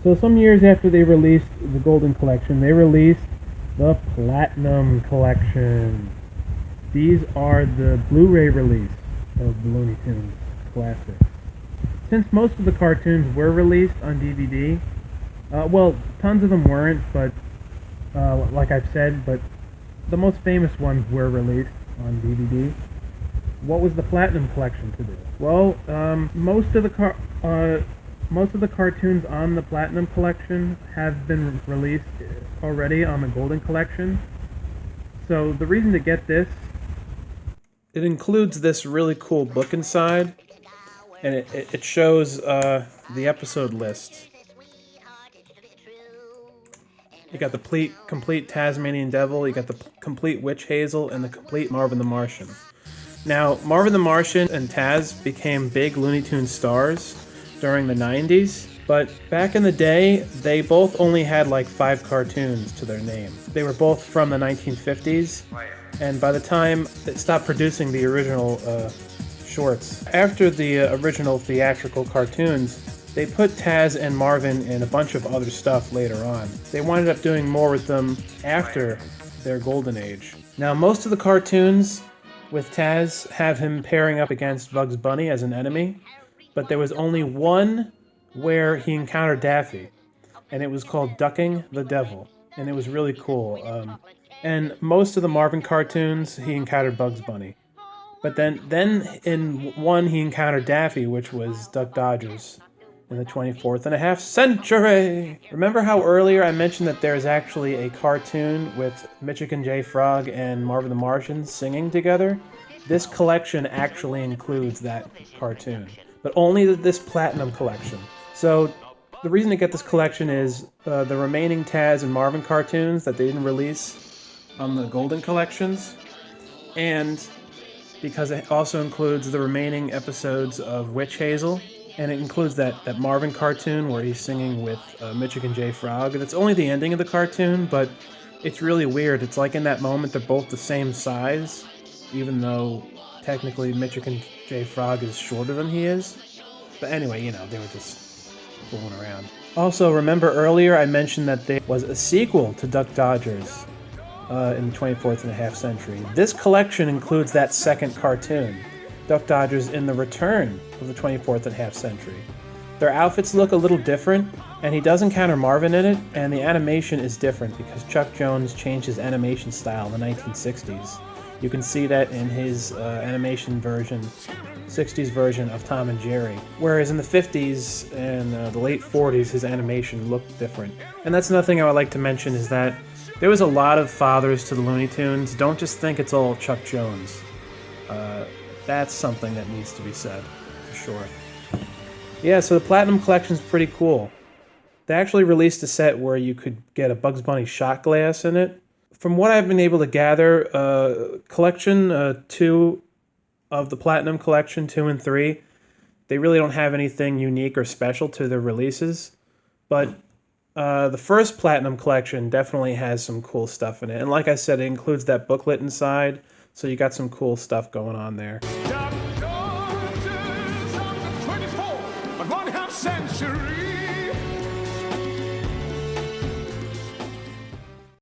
So some years after they released the Golden Collection, they released the Platinum Collection. These are the Blu-ray release of the Looney Tunes classics. Since most of the cartoons were released on DVD, well, tons of them weren't, but like I've said, but the most famous ones were released on DVD. What was the Platinum Collection to do? Well, most of the cartoons on the Platinum Collection have been released already on the Golden Collection. So the reason to get this, it includes this really cool book inside, and it shows the episode list. You got the complete Tasmanian Devil, you got the complete Witch Hazel, and the complete Marvin the Martian. Now, Marvin the Martian and Taz became big Looney Tunes stars during the 90s, but back in the day, they both only had like 5 cartoons to their name. They were both from the 1950s, and by the time they stopped producing the original shorts, after the original theatrical cartoons, they put Taz and Marvin in a bunch of other stuff later on. They wound up doing more with them after their golden age. Now, most of the cartoons with Taz have him pairing up against Bugs Bunny as an enemy, but there was only one where he encountered Daffy, and it was called Ducking the Devil, and it was really cool. And most of the Marvin cartoons, he encountered Bugs Bunny. But then in one, he encountered Daffy, which was Duck Dodgers in the 24th and a half century. Remember how earlier I mentioned that there's actually a cartoon with Michigan J. Frog and Marvin the Martian singing together? This collection actually includes that cartoon, but only this Platinum Collection. So the reason to get this collection is the remaining Taz and Marvin cartoons that they didn't release on the Golden Collections, and because it also includes the remaining episodes of Witch Hazel, and it includes that Marvin cartoon where he's singing with Michigan J. Frog. And it's only the ending of the cartoon, but it's really weird. It's like in that moment they're both the same size, even though technically Michigan J. Frog is shorter than he is. But anyway, you know, they were just fooling around. Also, remember earlier I mentioned that there was a sequel to Duck Dodgers in the 24th and a half century. This collection includes that second cartoon, Duck Dodgers in the Return of the 24th and a half century. Their outfits look a little different, and he does encounter Marvin in it, and the animation is different because Chuck Jones changed his animation style in the 1960s. You can see that in his animation version, 60s version of Tom and Jerry. Whereas in the 50s and the late 40s, his animation looked different. And that's another thing I would like to mention is that there was a lot of fathers to the Looney Tunes. Don't just think it's all Chuck Jones. That's something that needs to be said, for sure. Yeah, so the Platinum Collection's pretty cool. They actually released a set where you could get a Bugs Bunny shot glass in it. From what I've been able to gather, Collection 2 of the Platinum Collection, 2 and 3, they really don't have anything unique or special to their releases. But the first Platinum Collection definitely has some cool stuff in it. And like I said, it includes that booklet inside, so you got some cool stuff going on there. Century.